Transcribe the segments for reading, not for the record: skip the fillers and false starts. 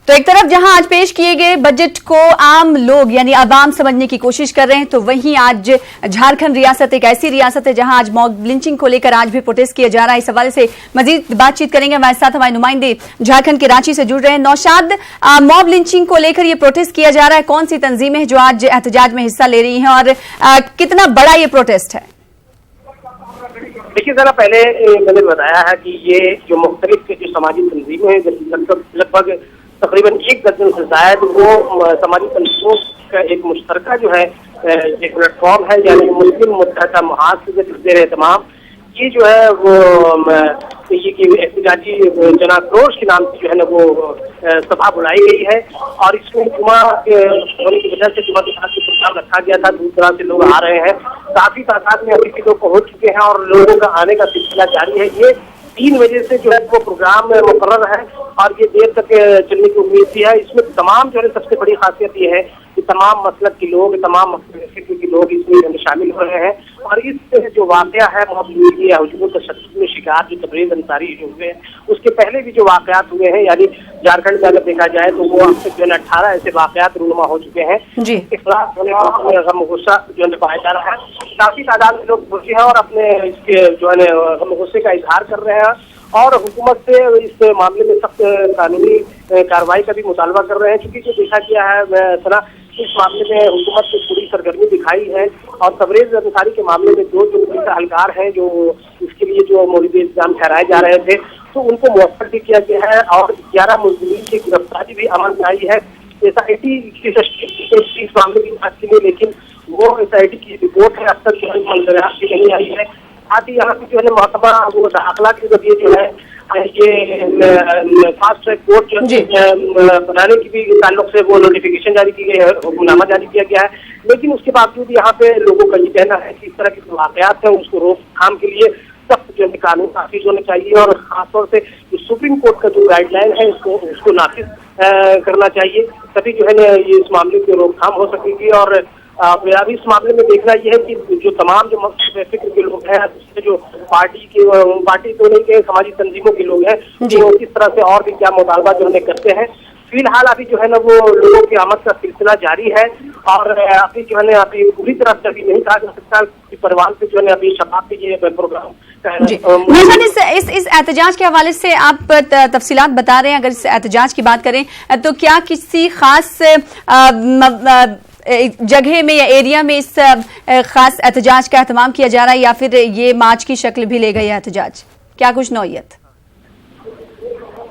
तो एक तरफ जहां आज पेश किए गए बजट को आम लोग यानी आवाम समझने की कोशिश कर रहे हैं, तो वहीं आज झारखंड रियासत एक ऐसी रियासत है जहां आज मॉब लिंचिंग को लेकर आज भी प्रोटेस्ट किया जा रहा है। इस हवाले से मजीद बातचीत करेंगे। हमारे साथ हमारे नुमाइंदे झारखंड के रांची से जुड़ रहे हैं। नौशाद, मॉब लिंचिंग को लेकर ये प्रोटेस्ट किया जा रहा है, कौन सी तंजीमें हैं जो आज एहतजाज में हिस्सा ले रही हैं और कितना बड़ा ये प्रोटेस्ट है? देखिए, जरा पहले मैंने बताया है कि ये जो मुख्तलिफ जो समाजी तंजीमें हैं, लगभग तकरीबन 1 दर्जन से शायद वो समाजी तंजीमों का एक मुश्तरका जो है एक प्लेटफॉर्म है, यानी मुस्लिम मुत्तहदा महाज से जेर तमाम ये जो है वो ये एहतजाजी जनाक्रोश के नाम से जो है ना वो सभा बुलाई गई है। और इसमें जुमा होने की वजह से जुमा के साथ प्रोग्राम रखा गया था। दूर दराज से लोग आ रहे हैं, काफी तादाद में अभी भी लोग पहुंच चुके हैं और लोगों का आने का सिलसिला जारी है। ये 3 बजे से जो है वो प्रोग्राम मुकर्रर है और ये देर तक चलने की उम्मीद भी है। इसमें तमाम जो है सबसे बड़ी खासियत ये है कि तमाम मसलक के लोग, तमाम मसलक के लोग इसमें शामिल हो रहे हैं। और इस जो वाकया है हुजूम तशद्दुद में शिकार जो तबरेज़ अंसारी जो हुए हैं, उसके पहले भी जो वाकयात हुए हैं, यानी झारखंड में अगर देखा जाए तो वो अब तक जो है 18 ऐसे वाकयात रूनुमा हो चुके हैं। इखलास होने का गम गुस्सा जो है पाया जा रहा है। काफी तादाद में लोग पहुंचे हैं और अपने इसके जो है गम गुस्से का इजहार कर रहे हैं और हुकूमत से इस मामले में सख्त कानूनी कार्रवाई का भी मुतालबा कर रहे हैं। चूंकि जो देखा गया है सना, इस मामले में हुकूमत ने पूरी सरगर्मी दिखाई है और तबरेज़ अंसारी के मामले में 2 जो पुलिस एहलकार हैं जो इसके लिए जो मोरिद इल्जाम ठहराए जा रहे थे, तो उनको मुअफ़्फ़क़ भी किया गया है और 11 मुल्ज़िमीन की गिरफ्तारी भी अमल में आई है। SIT की तशकील इस मामले की जांच के लिए, लेकिन वो SIT की रिपोर्ट है अब तक जो है मंजूरी की नहीं आई है। साथ ही यहाँ पे जो है महकमा वो दाखिला के जरिए जो है ये फास्ट ट्रैक कोर्ट बनाने की भी ताल्लुक से वो नोटिफिकेशन जारी की गई है, हुक्मनामा जारी किया गया है। लेकिन उसके बावजूद यहाँ पे लोगों का ये कहना है कि इस तरह के वाकयात हैं उसको रोकथाम के लिए सख्त जो है कानून नाफिज होने चाहिए और खासतौर से सुप्रीम कोर्ट का जो गाइडलाइन है उसको नाफिज करना चाहिए, तभी जो है ना ये इस मामले की रोकथाम हो सकेगी। और अभी इस मामले में देखना यह है कि जो तमाम जो फिक्र के लोग हैं, जो पार्टी तो नहीं के समाजी तंजीमों के लोग हैं, जो किस तरह से और भी क्या मुतालबा जो है करते हैं। फिलहाल अभी जो है ना वो लोगों की आमद का सिलसिला जारी है और अभी जो है ना अभी पूरी तरह से अभी नहीं कहा जा सकता कि परिवार से जो है अभी शबाब के ये प्रोग्राम इस एहतजाज के हवाले से आप तफसीलात बता रहे हैं। अगर इस एहतजाज की बात करें तो क्या किसी खास जगह में या एरिया में इस खास एहतजाज का एहतमाम किया जा रहा है या फिर ये मार्च की शक्ल भी ले गई है एहतजाज? क्या कुछ नौयत?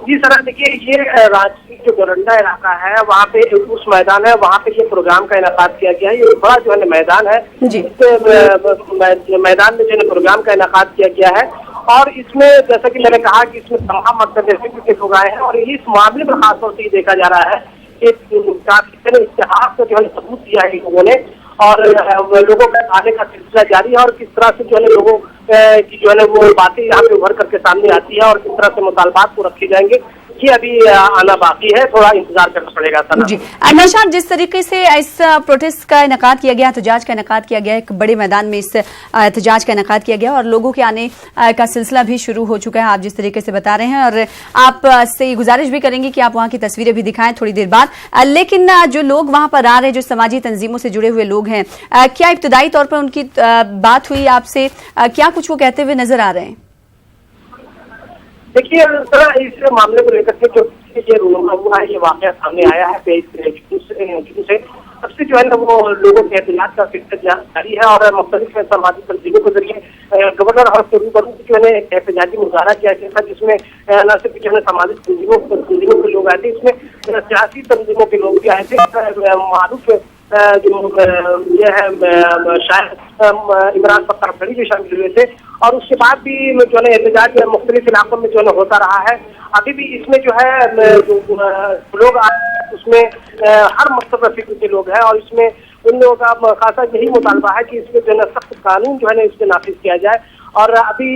जी सर, देखिए ये रांची जो गोरंडा इलाका है वहाँ पे उस मैदान है, वहाँ पे ये प्रोग्राम का इनेकाद किया गया है। ये बड़ा जो है मैदान है, इस मैदान में जो है प्रोग्राम का इनेकाद किया गया है। और इसमें जैसा कि मैंने कहा कि इसमें तमाम मकसद के लोग आए हैं और इस मामले में खासतौर से ये देखा जा रहा है कि काफी इतिहास का जो है सबूत दिया है लोगों ने और लोगों का आने का सिलसिला जारी है और किस तरह से जो है लोगों की जो है वो बातें यहाँ पे उभर करके सामने आती है और किस तरह से मुतालबात को रखे जाएंगे, ये अभी आना बाकी है, थोड़ा इंतजार करना पड़ेगा। जी नौशाद, जिस तरीके से इस प्रोटेस्ट का इनेकाद किया गया, एहतजाज का इनेकाद किया गया, एक बड़े मैदान में इस एहतजाज का इनेकाद किया गया और लोगों के आने का सिलसिला भी शुरू हो चुका है, आप जिस तरीके से बता रहे हैं। और आप से गुजारिश भी करेंगे कि आप वहाँ की तस्वीरें भी दिखाएं थोड़ी देर बाद। लेकिन जो लोग वहाँ पर आ रहे हैं, जो समाजी तंजीमों से जुड़े हुए लोग हैं, क्या इब्तदाई तौर पर उनकी बात हुई आपसे? क्या कुछ वो कहते हुए नजर आ रहे हैं? देखिए सर, इस मामले को लेकर के जो ये रूनुमा हुआ है, ये वाकया सामने आया है से सबसे जो है ना वो लोगों के एहतजाज का सिलसिला जारी है और मुख्तलिफ समाजी तंजीमों के जरिए गवर्नर हाउस के रूबरू जो है एहतजाजी मुजाहरा किया गया था, जिसमें न सिर्फ जो है सामाजिक तंजीमों के लोग आए थे, इसमें सियासी तंजीमों के लोग भी आए थे। मारूफ जो ये है शायद इमरान पत्थर भी शामिल हुए थे और उसके बाद भी जो है एहतजाज मुख्तलिफ इलाकों में जो है होता रहा है। अभी भी इसमें जो है जो लोग उसमें हर मकसद फिक्र के लोग हैं और इसमें उन लोगों का खासा यही मुतालबा है कि इसमें जो है सख्त कानून जो है इसमें नाफिज किया जाए। और अभी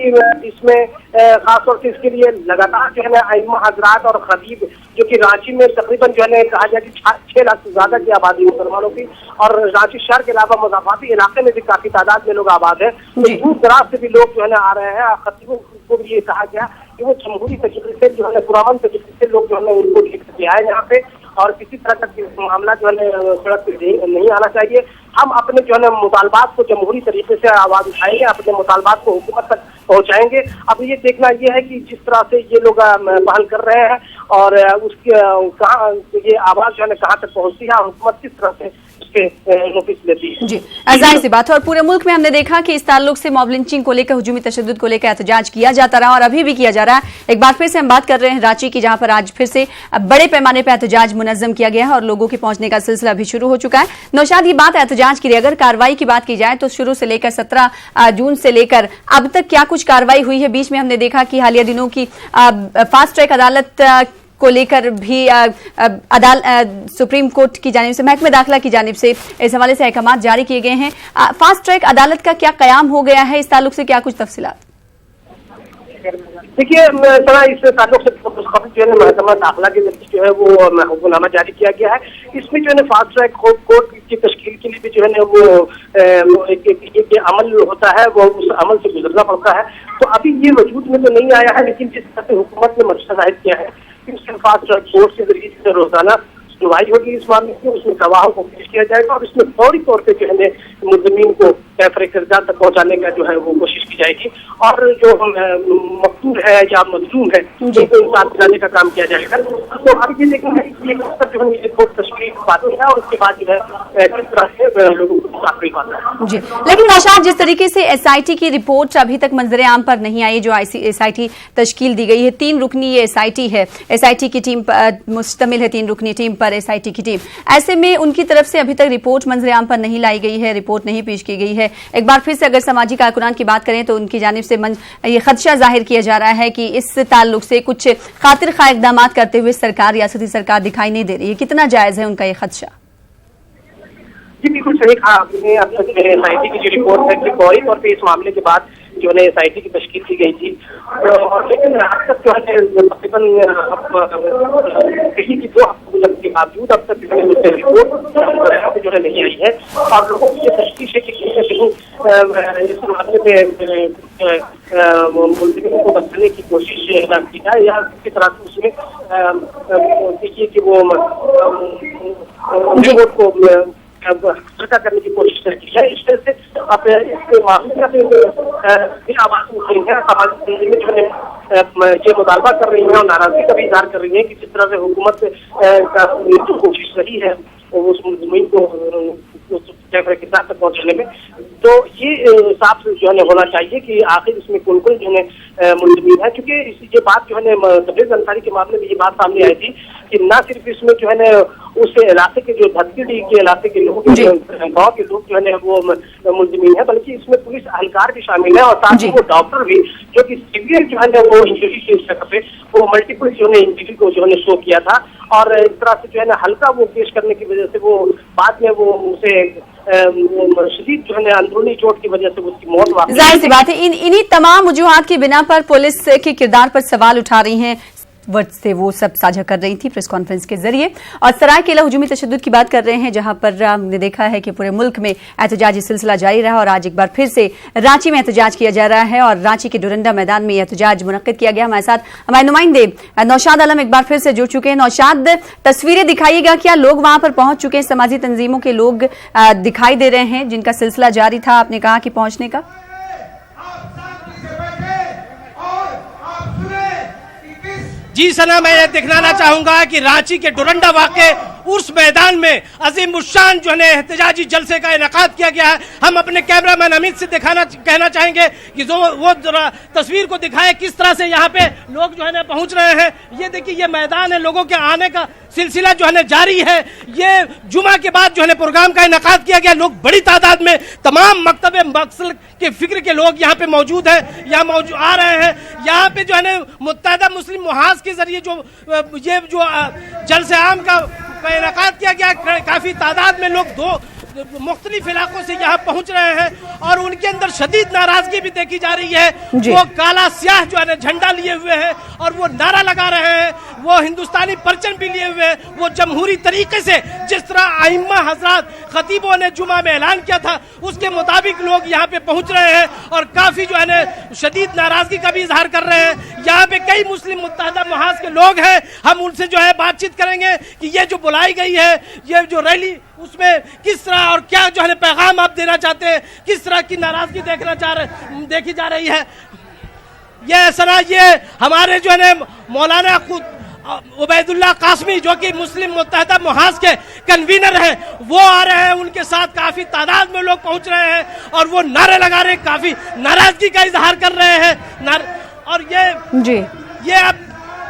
इसमें खासतौर से इसके लिए लगातार जो है अइम्मा हजरात और खतीब, जो कि रांची में तकरीबन जो है कहा जाए कि 6 लाख से ज्यादा की आबादी मुसलमानों की और रांची शहर के अलावा मुजाफाती इलाके में भी काफी तादाद में लोग आबाद है, तो दूर दराज से भी लोग जो है आ रहे हैं। खतीबों को भी ये कहा गया कि वो जमहूरी तरीके से जो है पुरान तरीके से लोग जो है उनको लेकर के आए यहाँ पे, और किसी तरह का मामला जो है सड़क पे नहीं आना चाहिए। हम अपने जो है मुतालबात को जमहूरी तरीके से आवाज उठाएंगे, अपने मुतालबात को हुकूमत तक पहुंचाएंगे। अब ये देखना ये है कि जिस तरह से ये लोग पहल कर रहे हैं और उसके कहाँ ये आवाज जो है कहाँ तक पहुंचती है और हुकूमत किस तरह से नोटिस लेती है। जी, जाहिर सी बात है। और पूरे मुल्क में हमने देखा कि इस ताल्लुक से मॉब लिंचिंग को लेकर, हुजूमी तशद्दुद को लेकर एहतजाज किया जाता रहा और अभी भी किया जा रहा है। एक बार फिर से हम बात कर रहे हैं रांची की, जहां पर आज फिर से बड़े पैमाने पर एहतजाज मुनज़्ज़म किया गया है और लोगों के पहुंचने का सिलसिला भी शुरू हो चुका है। नौशाद, ये बात एहतजाज की, अगर कार्रवाई की बात की जाए तो शुरू से लेकर 17 जून से लेकर अब तक क्या कुछ कार्रवाई हुई है? बीच में हमने देखा कि हालिया दिनों की फास्ट ट्रैक अदालत को लेकर भी सुप्रीम कोर्ट की जानिब से, महकमे दाखिला की जानिब से इस हवाले से अहकाम जारी किए गए हैं। फास्ट ट्रैक अदालत का क्या कयाम हो गया है? इस ताल्लुक से क्या कुछ तफसीलात? देखिए, इस ताल्लुक से जो है महकमा दाखिला के जरिए जो है वो हुक्मनामा जारी किया गया है। इसमें जो है फास्ट ट्रैक कोर्ट की तश्कील के लिए भी जो है वो एक अमल होता है, वो उस अमल से गुजरना पड़ता है। तो अभी ये वजूद में तो नहीं आया है, लेकिन जिस तरह से हुकूमत ने मशवरा जाहिर किया है कि उसके फास्ट ट्रैक कोर्ट के जरिए से रोजाना सुनवाई होगी इस मामले में, उसमें गवाहों को पेश किया जाएगा और इसमें फौरी तौर पर जो है मुल्ज़िमीन को कैफ़-ए-क़िरदार तक पहुंचाने का जो है वो कोशिश की जाएगी और जो मक़तूल है या मज़लूम है उनको इंसाफ दिलाने का काम किया जाएगा। तो अब ये देखना है कि जो है कोर्ट तश्कील पाती है और उसके बाद जो है किस तरह से लोगों को इंसाफ मिल पाता है। जी, लेकिन नौशाद, जिस तरीके से SIT की रिपोर्ट अभी तक मंजर आम पर नहीं आई, जो SIT तश्कील दी गई है, 3 रुकनी ये SIT है, SIT की टीम मुश्तमिल है, 3 रुकनी टीम पर SIT की टीम। ऐसे में उनकी तरफ से अभी तक रिपोर्ट मंजर आम पर नहीं लाई गई है, रिपोर्ट नहीं पेश की गई है। एक बार फिर से अगर समाजी कारकुनान की बात करें तो उनकी जानिब से ये खदशा जाहिर किया जा रहा है कि इस ताल्लुक से कुछ खातिर खा इक़दाम करते हुए सरकार, रियासती सरकार दिखाई नहीं दे रही है। कितना जायज है उनका ये खदशा? जी, बिल्कुल सही कहा आपने। अब तक SIT की जो रिपोर्ट है कि फौरी तौर पर इस मामले के बाद जो है SIT की तश्कील की गई थी, और लेकिन अब तक जो है तकरीबन कहीं की 2 हफ्ते के बावजूद अब तक रिपोर्ट जो है नहीं आई है और लोगों की ये तशवीश है कि कहीं ना कहीं इस मामले में मुल्ज़िमीन को बचाने की कोशिश की जाए या किसी तरह से उसमें देखिए कि वो रिपोर्ट को चर्चा करने की कोशिश की है। इस तरह से अब इस मामले में आवाज़ उठ रही है, समाज में जो है ये मुतालबा कर रही है और नाराजगी का भी इजहार कर रही है कि जिस तरह से हुकूमत का जो कोशिश रही है उस मुल्ज़िमीन को कैफ़-ए-क़िरदार तक पहुंचाने में, तो ये साफ जो है होना चाहिए कि आखिर इसमें कौन कौन जो है मुल्ज़िमीन है। क्योंकि ये बात जो है तबरेज़ अंसारी के मामले में ये बात सामने आई थी कि न सिर्फ इसमें जो है उस इलाके के जो धतकीडी के इलाके के लोग, गाँव के लोग जो है वो मुल्ज़िमीन है, बल्कि इसमें पुलिस अहलकार भी शामिल है और साथ ही वो डॉक्टर भी, जो कि सीवियर जो है वो इंजरी की जगह पे वो मल्टीपल जो है इंजरी को जो है शो किया था और इस तरह से जो है हल्का वो पेश करने की वजह से वो बाद में वो उसे शदीद जो है अंदरूनी चोट की वजह से उसकी मौत हुई। जाहिर सी बात है, इन्हीं तमाम वजूहात की बिना पर पुलिस के किरदार पर सवाल उठा रही हैं, वर्ड से वो सब साझा कर रही थी प्रेस कॉन्फ्रेंस के जरिए। और सरायकेला हुजूमी तशद्दुद की बात कर रहे हैं, जहां पर हमने देखा है कि पूरे मुल्क में एहतजाजी सिलसिला जारी रहा और आज एक बार फिर से रांची में एहतजाज किया जा रहा है और रांची के डोरंडा मैदान में एहतजाज मुनक्किद किया गया। हमारे साथ हमारे नुमाइंदे नौशाद आलम एक बार फिर से जुड़ चुके हैं। नौशाद, तस्वीरें दिखाइएगा, क्या लोग वहां पर पहुंच चुके हैं? समाजी तंजीमों के लोग दिखाई दे रहे हैं जिनका सिलसिला जारी था, आपने कहा कि पहुंचने का? जी सना, मैं ये दिखलाना चाहूंगा कि रांची के डोरंडा वाक़े उस मैदान में अजीम उशान जो है एहतजाजी जलसे का इनेकाद किया गया है। हम अपने कैमरामैन अमित से कहना चाहेंगे कि जो वो तस्वीर को दिखाए किस तरह से यहाँ पे लोग जो है पहुंच रहे हैं। ये देखिए, ये मैदान है, लोगों के आने का सिलसिला जो है जारी है। ये जुमा के बाद जो है प्रोग्राम का इनेकाद किया गया। लोग बड़ी तादाद में, तमाम मकतबे मकसद के फिक्र के लोग यहाँ पे मौजूद हैं, यहाँ आ रहे हैं। यहाँ पे जो है मुत्तहिदा मुस्लिम मुहाज के जरिए ये जो जलसे आम का इनेकाद किया गया, काफी तादाद में लोग मुख्तलिफ इलाकों से यहाँ पहुंच रहे हैं और उनके अंदर शदीद नाराजगी भी देखी जा रही है। जी। वो काला स्याह जो है ना झंडा लिए हुए हैं और वो नारा लगा रहे हैं, वो हिंदुस्तानी परचम भी लिए हुए हैं। वो जमहूरी तरीके से जिस तरह आइम्मा हजरात खतीबों ने जुमा में ऐलान किया था उसके मुताबिक लोग यहाँ पे पहुंच रहे हैं और काफी जो है ना शदीद नाराजगी का भी इजहार कर रहे हैं। यहाँ पे कई मुस्लिम मुत्तहदा महाज के लोग हैं, हम उनसे जो है बातचीत करेंगे कि ये जो बुलाई गई है, ये जो रैली, उसमें किस तरह और क्या जो है पैगाम आप देना चाहते हैं, किस तरह की नाराजगी देखी जा रही है। ये सना ये हमारे जो है मौलाना खुद उबैदुल्लाह कासमी जो कि मुस्लिम मुत्तहदा महाज के कन्वीनर हैं, वो आ रहे हैं, उनके साथ काफी तादाद में लोग पहुंच रहे हैं और वो नारे लगा रहे हैं, काफी नाराजगी का इजहार कर रहे हैं। और ये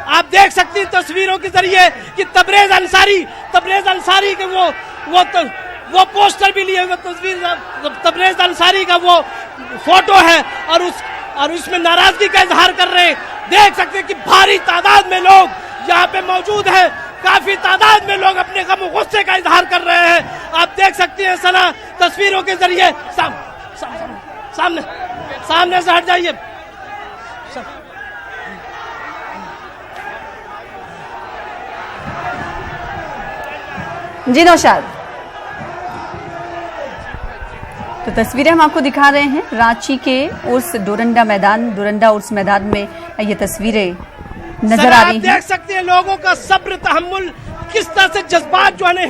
आप देख सकती हैं तस्वीरों के जरिए कि तबरेज अंसारी के वो पोस्टर भी लिए हुए तस्वीर, तबरेज अंसारी का वो फोटो है और उसमें नाराजगी का इजहार कर रहे हैं। देख सकते हैं कि भारी तादाद में लोग यहाँ पे मौजूद है, काफी तादाद में लोग अपने गम गुस्से का इजहार कर रहे हैं। आप देख सकते हैं सना तस्वीरों के जरिए। सामने से हट जाइए। जी नौशाद, तो तस्वीरें हम आपको दिखा रहे हैं रांची के उर्स डोरंडा उर्स मैदान में ये तस्वीरें नजर आ रही हैं। देख सकते हैं लोगों का सब्र तहम्मुल, किस तरह से जज्बात जो है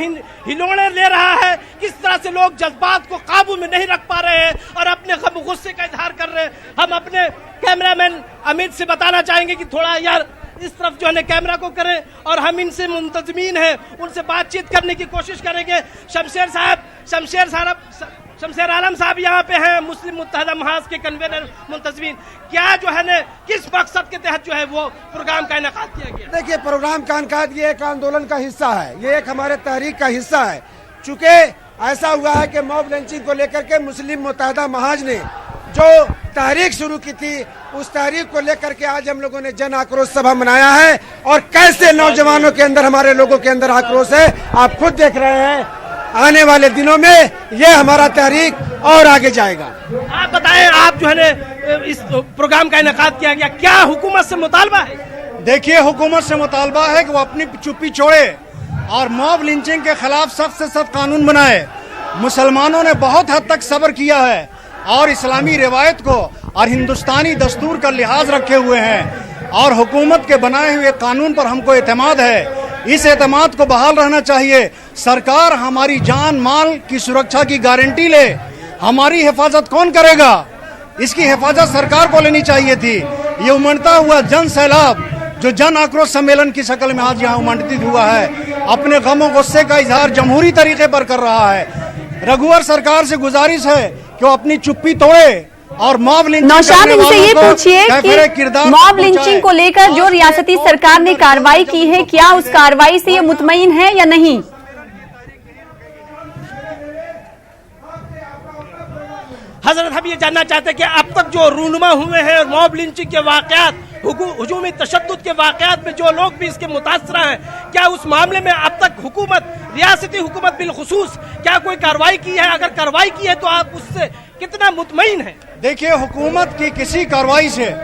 हिलोड़े ले रहा है, किस तरह से लोग जज्बात को काबू में नहीं रख पा रहे हैं और अपने गम गुस्से का इजहार कर रहे हैं। हम अपने कैमरामैन अमित से बताना चाहेंगे कि थोड़ा यार इस तरफ जो है कैमरा को करें और हम इनसे मुंतजमीन हैं, उनसे बातचीत करने की कोशिश करेंगे। शमशेर आलम साहब यहाँ पे हैं, मुस्लिम मुत्तहदा महाज के कन्वीनर मुंतजमीन। क्या जो है किस मकसद के तहत जो है वो प्रोग्राम का इनेकाद किया गया? देखिए, प्रोग्राम का इनेकाद ये एक आंदोलन का हिस्सा है, ये एक हमारे तहरीक का हिस्सा है। चूंकि ऐसा हुआ है कि मॉब लिंचिंग को लेकर के मुस्लिम मुत्तहदा महाज ने जो तहरीक शुरू की थी, उस तहरीक को लेकर के आज हम लोगों ने जन आक्रोश सभा मनाया है। और कैसे नौजवानों के अंदर, हमारे लोगों के अंदर आक्रोश है, आप खुद देख रहे हैं। आने वाले दिनों में ये हमारा तहरीक और आगे जाएगा। आप बताएं, आप जो है इस प्रोग्राम का इनेकाद किया गया, क्या हुकूमत से मुतालबा है? देखिए, हुकूमत से मुतालबा है कि वो अपनी चुप्पी छोड़े और मॉब लिंचिंग के खिलाफ सख्त से सख्त कानून बनाए। मुसलमानों ने बहुत हद तक सब्र किया है और इस्लामी रिवायत को और हिंदुस्तानी दस्तूर का लिहाज रखे हुए हैं और हुकूमत के बनाए हुए कानून पर हमको एतमाद है। इस एतमाद को बहाल रहना चाहिए। सरकार हमारी जान माल की सुरक्षा की गारंटी ले, हमारी हिफाजत कौन करेगा? इसकी हिफाजत सरकार को लेनी चाहिए थी। ये उमड़ता हुआ जन सैलाब जो जन आक्रोश सम्मेलन की शक्ल में आज यहाँ उमंडित हुआ है, अपने गम और गुस्से का इजहार जमहूरी तरीके पर कर रहा है। रघुवर सरकार से गुजारिश है कि वो अपनी चुप्पी तोड़े और मॉब लिंचिंग नौशाद, इनसे ये पूछिए कि मॉब लिंचिंग को लेकर जो रियासती सरकार ने कार्रवाई की है, क्या उस कार्रवाई से ये मुतमईन है या नहीं? हजरत, हम ये जानना चाहते हैं कि अब तक जो रूनुमा हुए हैं मॉब लिंचिंग के वाकयात, हुजूमी तशद्दुद के वाकयात में जो लोग भी इसके मुतासरा हैं, क्या उस मामले में अब तक हुकूमत, रियासती हुकूमत बिलखुसूस क्या कोई कार्रवाई की है? अगर कार्रवाई की है तो आप उससे कितना मुतमईन है? देखिए, हुकूमत की किसी कार्रवाई से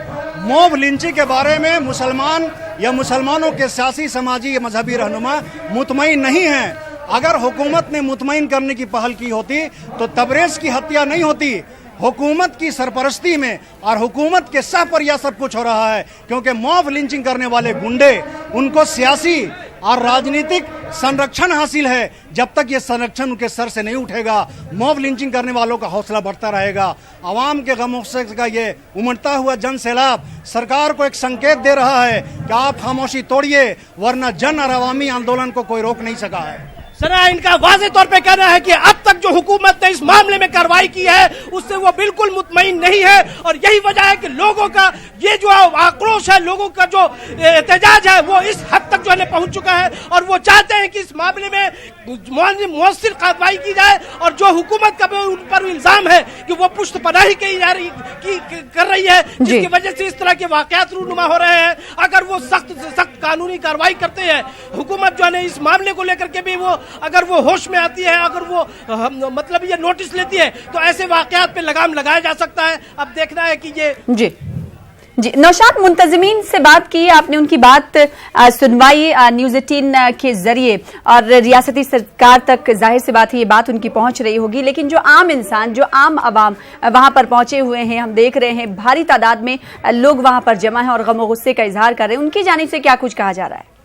मॉब लिंचिंग के बारे में मुसलमान या मुसलमानों के सियासी, समाजी या मजहबी रहनुमा मुतमईन नहीं है। अगर हुकूमत ने मुतमईन करने की पहल की होती तो तबरेज की हत्या नहीं होती। हुकूमत की सरपरस्ती में और हुकूमत के सह पर यह सब कुछ हो रहा है, क्योंकि मॉब लिंचिंग करने वाले गुंडे, उनको सियासी और राजनीतिक संरक्षण हासिल है। जब तक ये संरक्षण उनके सर से नहीं उठेगा, मॉब लिंचिंग करने वालों का हौसला बढ़ता रहेगा। आवाम के गम गुस्से का ये उमड़ता हुआ जन सैलाब सरकार को एक संकेत दे रहा है कि आप खामोशी तोड़िए, वरना जन और अवामी आंदोलन को कोई रोक नहीं सका है। सना, इनका वाज़ेह तौर पे कहना है कि अब तक जो हुकूमत ने इस मामले में कार्रवाई की है उससे वो बिल्कुल मुतमईन नहीं है और यही वजह है कि लोगों का ये जो आक्रोश है, लोगों का जो एहतजाज है, वो इस हद तक जो है पहुंच चुका है और वो चाहते हैं कि इस मामले में मौसर कार्रवाई की जाए और जो हुकूमत का उन पर इल्जाम है कि वो पुश्तपनाही कर रही है, जिसकी वजह से इस तरह के वाकयात रूनुमा हो रहे हैं। अगर वो सख्त से सख्त कानूनी कार्रवाई करते हैं, हुकूमत जो है ना इस मामले को लेकर के भी अगर वो होश में आती है, अगर वो मतलब ये नोटिस लेती है, तो ऐसे वाकयात पे लगाम लगाया जा सकता है। अब देखना है कि ये जी नौशाद, मुंतजिमीन से बात की आपने, उनकी बात सुनवाई न्यूज़ 18 के जरिए और रियासती सरकार तक जाहिर सी बात है ये बात उनकी पहुंच रही होगी, लेकिन जो आम इंसान, जो आम अवाम वहां पर पहुंचे हुए हैं, हम देख रहे हैं भारी तादाद में लोग वहां पर जमा हैं और गम और गुस्से का इजहार कर रहे हैं, उनकी जानिब से क्या कुछ कहा जा रहा है?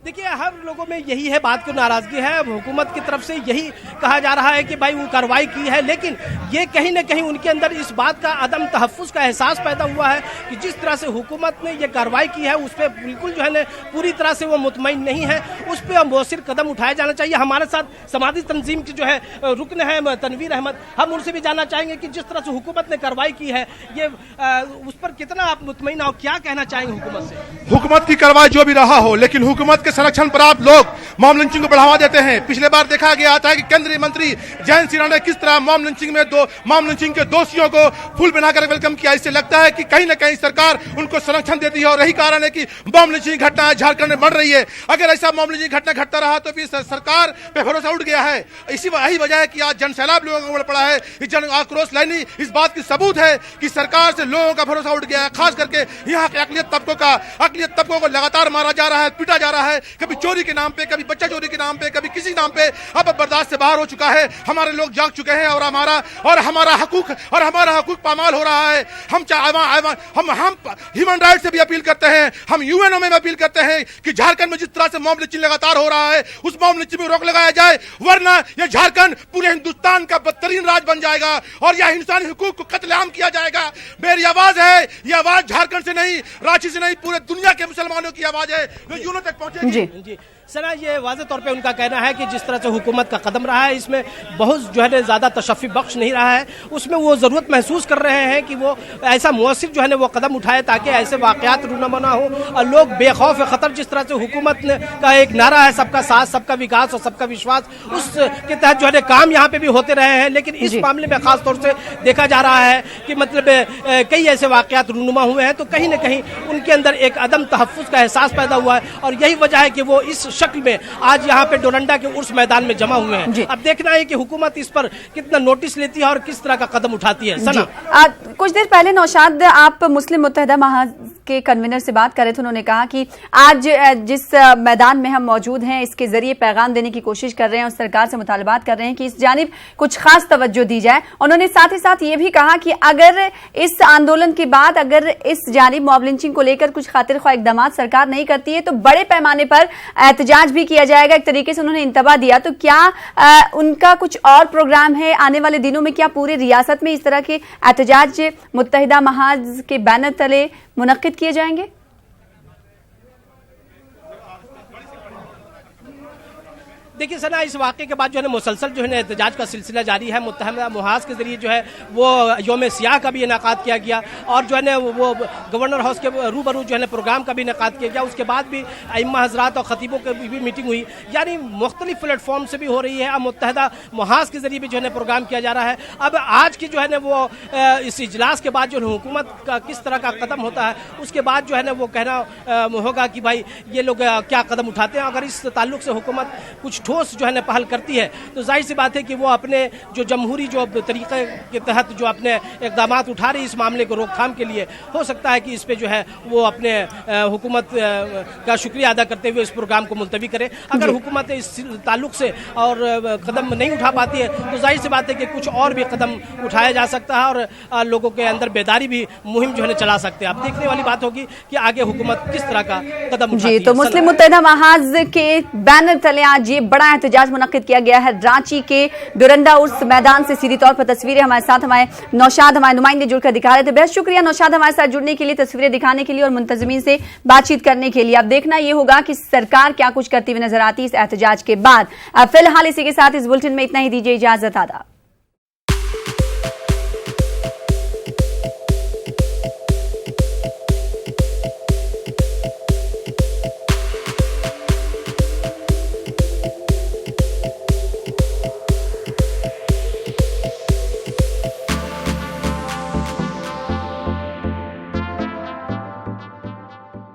देखिए, हर लोगों में यही है, बात की नाराजगी है, हुकूमत की तरफ से यही कहा जा रहा है कि भाई वो कार्रवाई की है, लेकिन ये कहीं ना कहीं उनके अंदर इस बात का अदम तहफ़्फ़ुज़ का एहसास पैदा हुआ है कि जिस तरह से हुकूमत ने ये कार्रवाई की है उस पर बिल्कुल जो है ना पूरी तरह से वो मुतमईन नहीं है, उस पर मौसर कदम उठाया जाना चाहिए। हमारे साथ समाजी तंजीम की जो है रुकन है तनवीर अहमद, हम उनसे भी जानना चाहेंगे कि जिस तरह से हुकूमत ने कार्रवाई की है ये उस पर कितना आप मुतमईन हो, क्या कहना चाहेंगे हुकूमत से? हुकूमत की कार्रवाई जो भी रहा हो, लेकिन हुकूमत के संरक्षण पर आप लोग मॉब लिंचिंग को बढ़ावा देते हैं। पिछले बार देखा गया था कि केंद्रीय मंत्री जयंत सिन्हा ने किस तरह मॉब लिंचिंग के दोषियों को फूल बनाकर वेलकम किया। इससे लगता है कि कहीं न कहीं सरकार उनको संरक्षण देती है और यही कारण है कि मॉब लिंचिंग घटना झारखंड में बढ़ रही है। अगर ऐसा मॉब लिंचिंग घटना घटता रहा तो फिर सरकार पे भरोसा उठ गया है। यही वजह है कि आज जन सैलाब लोगों को पड़ा है। जन आक्रोश लाइनी इस बात की सबूत है कि सरकार से लोगों का भरोसा उठ गया है। खास करके यहाँ के अकलियत तबकों को लगातार मारा जा रहा है, पीटा जा रहा है, कभी चोरी के नाम पे, कभी बच्चा चोरी के नाम पे, कभी किसी नाम पे। अब बर्दाश्त से बाहर हो चुका है। हमारे लोग जाग चुके हैं और हमारा हकूक पामाल हो रहा है। हम ह्यूमन राइट से भी अपील करते हैं, हम यूएनओ में भी अपील करते हैं कि झारखंड में जिस तरह से मॉब लिंचिंग लगातार हो रहा है उस मॉब लिंचिंग में रोक लगाया जाए, वरना यह झारखंड पूरे हिंदुस्तान का बदतरीन राज बन जाएगा और यह इंसानी हुकूक को कत्लेआम किया जाएगा। मेरी आवाज है, यह आवाज झारखंड से नहीं, रांची से नहीं, पूरे दुनिया के मुसलमानों की आवाज है जो यूनो तक पहुंचेगी। जी सना, ये वाज़ेह तौर पे उनका कहना है कि जिस तरह से हुकूमत का कदम रहा है इसमें बहुत जो है ज़्यादा तशफ़ी बख्श नहीं रहा है। उसमें वो ज़रूरत महसूस कर रहे हैं कि वो ऐसा मौसर जो है ना वो कदम उठाए ताकि ऐसे वाक़यात रूनुमा ना हो और लोग बेखौफ ख़तर, जिस तरह से हुकूमत का एक नारा है सबका साथ, सबका विकास और सबका विश्वास, उसके तहत जो है काम यहाँ पे भी होते रहे हैं। लेकिन इस मामले में ख़ास तौर से देखा जा रहा है कि मतलब कई ऐसे वाक़यात रूनुमा हुए हैं तो कहीं ना कहीं उनके अंदर एक अदम तहफ़्फ़ुज़ का एहसास पैदा हुआ है और यही वजह है कि वो इस शक्ल में आज यहाँ पे डोरंडा के उर्स मैदान में जमा हुए हैं। अब देखना है कि हुकूमत इस पर कितना नोटिस लेती है और किस तरह का कदम उठाती है। सना, कुछ देर पहले नौशाद आप मुस्लिम मुत्तहिदा महाज के कन्वीनर से बात कर रहे थे, उन्होंने कहा कि आज जिस मैदान में हम मौजूद हैं इसके जरिए पैगाम देने की कोशिश कर रहे हैं और सरकार से मुतालबात कर रहे हैं कि इस जानिब कुछ खास तवज्जो दी जाए। उन्होंने साथ ही साथ ये भी कहा कि अगर इस आंदोलन के बाद अगर इस जानिब मॉब लिंचिंग को लेकर कुछ खातिर ख्वाह इक़दाम सरकार नहीं करती है तो बड़े पैमाने पर एहतजाज भी किया जाएगा। एक तरीके से उन्होंने इंतबा दिया। तो क्या उनका कुछ और प्रोग्राम है आने वाले दिनों में? क्या पूरी रियासत में इस तरह के एहतजाज मुत्तहिदा महाज के बैनर तले मुनक्किद किए जाएंगे? देखिए सना, इस वाक़े के बाद जो है मुसलसल जो है एहतजाज का सिलसिला जारी है। मुत्तहिदा महाज के जरिए जो है वो योम सियाह का भी इनेकाद किया गया और जो है ना वो गवर्नर हाउस के रूबरू जो है प्रोग्राम का भी इनेकाद किया गया। उसके बाद भी अइम्मा हज़रात और खतीबों की भी मीटिंग हुई, यानी मुख्तलिफ प्लेटफॉर्म से भी हो रही है। अब मुत्तहिदा महाज के जरिए भी जो है प्रोग्राम किया जा रहा है। अब आज की जो है ना वो इस इजलास के बाद जो हुकूमत का किस तरह का कदम होता है उसके बाद जो है ना वो कहना होगा कि भाई ये लोग क्या कदम उठाते हैं। अगर इस ताल्लुक से हुकूमत कुछ ठोस जो है पहल करती है तो जाहिर सी बात है कि वो अपने जो जमहूरी जो तरीके के तहत जो अपने इक़दाम उठा रही इस मामले को रोकथाम के लिए, हो सकता है कि इस पे जो है वो अपने हुकूमत का शुक्रिया अदा करते हुए इस प्रोग्राम को मुलतवी करे। अगर हुकूमत इस ताल्लुक से और कदम नहीं उठा पाती है तो जाहिर सी बात है कि कुछ और भी कदम उठाया जा सकता है और लोगों के अंदर बेदारी भी मुहिम जो है चला सकते हैं। अब देखने वाली बात होगी कि आगे हुकूमत किस तरह का कदम उठाती है। तो मुस्लिम मुत्तहिदा महाज के बैनर तले आज ये बड़ा एहतजाज मुनक्किद किया गया है रांची के डोरंडा उर्स मैदान से। सीधी तौर पर तस्वीरें हमारे साथ हमारे नौशाद हमारे नुमाइंदे जुड़कर दिखा रहे थे। बेहद शुक्रिया नौशाद हमारे साथ जुड़ने के लिए, तस्वीरें दिखाने के लिए और मुंतजिमीन से बातचीत करने के लिए। अब देखना यह होगा कि सरकार क्या कुछ करती हुई नजर आती है इस एहतजाज के बाद। फिलहाल इसी के साथ इस बुलेटिन में इतना ही, दीजिए इजाजत। आदाब।